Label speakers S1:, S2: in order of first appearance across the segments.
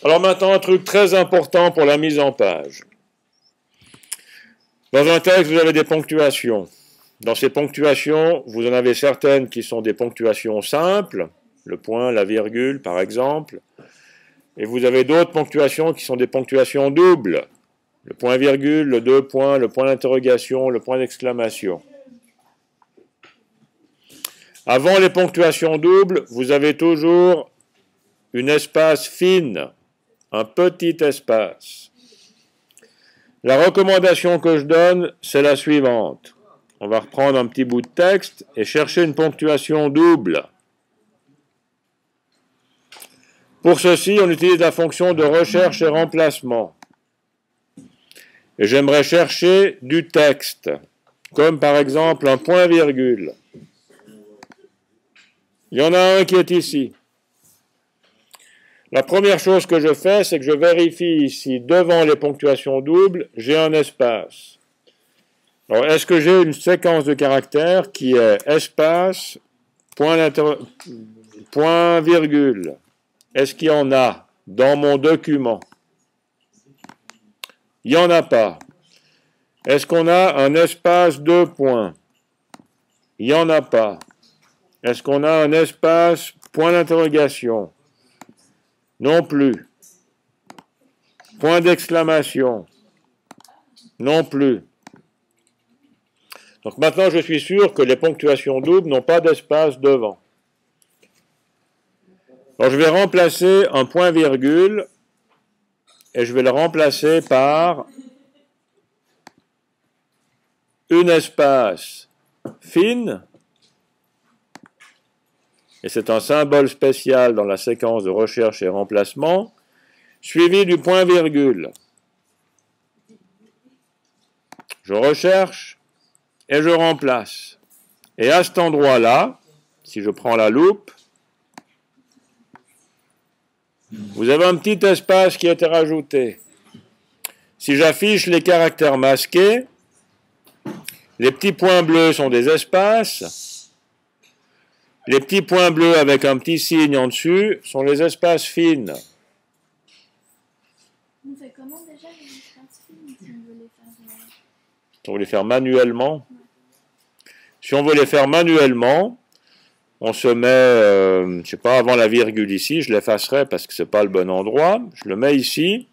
S1: Alors maintenant, un truc très important pour la mise en page. Dans un texte, vous avez des ponctuations. Dans ces ponctuations, vous en avez certaines qui sont des ponctuations simples, le point, la virgule, par exemple. Et vous avez d'autres ponctuations qui sont des ponctuations doubles. Le point-virgule, le deux points, le point d'interrogation, le point d'exclamation. Avant les ponctuations doubles, vous avez toujours une espace fine, un petit espace. La recommandation que je donne, c'est la suivante. On va reprendre un petit bout de texte et chercher une ponctuation double. Pour ceci, on utilise la fonction de recherche et remplacement. Et j'aimerais chercher du texte, comme par exemple un point-virgule. Il y en a un qui est ici. La première chose que je fais, c'est que je vérifie ici, devant les ponctuations doubles, j'ai un espace. Alors, est-ce que j'ai une séquence de caractères qui est espace, point-virgule? Est-ce qu'il y en a dans mon document? Il n'y en a pas. Est-ce qu'on a un espace deux points? Il n'y en a pas. Est-ce qu'on a un espace point d'interrogation? Non plus. Point d'exclamation? Non plus. Donc maintenant, je suis sûr que les ponctuations doubles n'ont pas d'espace devant. Alors je vais remplacer un point-virgule et je vais le remplacer par une espace fine, et c'est un symbole spécial dans la séquence de recherche et remplacement, suivi du point-virgule. Je recherche et je remplace. Et à cet endroit-là, si je prends la loupe, vous avez un petit espace qui a été rajouté. Si j'affiche les caractères masqués, les petits points bleus sont des espaces. Les petits points bleus avec un petit signe en dessus sont les espaces fines.
S2: On fait comment déjà les espaces fines si on veut les faire
S1: On veut les faire manuellement. Si on veut les faire manuellement, on se met, je ne sais pas, avant la virgule ici, je l'effacerai parce que ce n'est pas le bon endroit. Je le mets ici.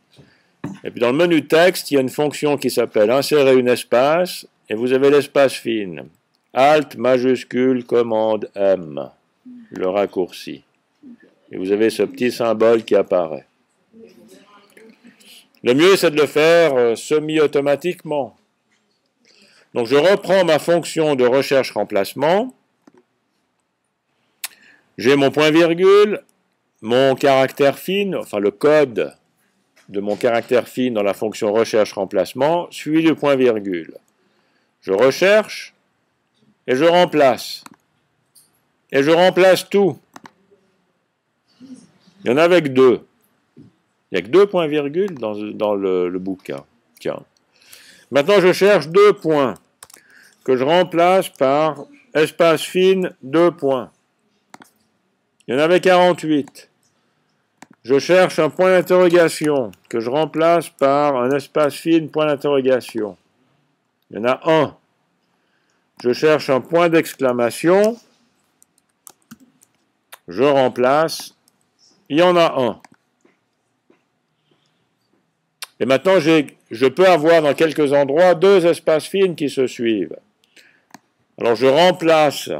S1: Et puis dans le menu texte, il y a une fonction qui s'appelle insérer une espace. Et vous avez l'espace fine. Alt, majuscule, commande M. Le raccourci. Et vous avez ce petit symbole qui apparaît. Le mieux, c'est de le faire semi-automatiquement. Donc je reprends ma fonction de recherche-remplacement. J'ai mon point-virgule, mon caractère fine, enfin le code de mon caractère fine dans la fonction recherche-remplacement, suivi du point-virgule. Je recherche et je remplace. Et je remplace tout. Il y en a avec deux. Il n'y a que deux points-virgules dans le bouquin. Tiens. Maintenant, je cherche deux points que je remplace par espace fine, deux points. Il y en avait 48. Je cherche un point d'interrogation que je remplace par un espace fine, point d'interrogation. Il y en a un. Je cherche un point d'exclamation. Je remplace. Il y en a un. Et maintenant, je peux avoir dans quelques endroits deux espaces fines qui se suivent. Alors, je remplace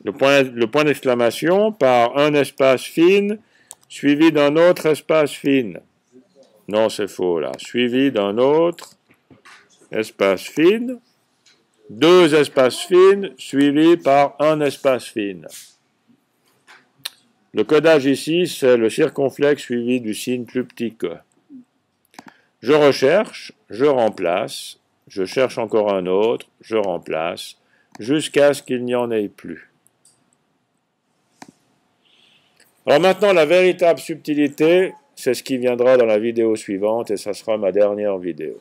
S1: le point d'exclamation par un espace fine suivi d'un autre espace fine. Non, c'est faux, là. Suivi d'un autre espace fine. Deux espaces fines suivis par un espace fine. Le codage ici, c'est le circonflexe suivi du signe plus petit que. Je recherche, je remplace, je cherche encore un autre, je remplace, jusqu'à ce qu'il n'y en ait plus. Alors maintenant, la véritable subtilité, c'est ce qui viendra dans la vidéo suivante, et ça sera ma dernière vidéo.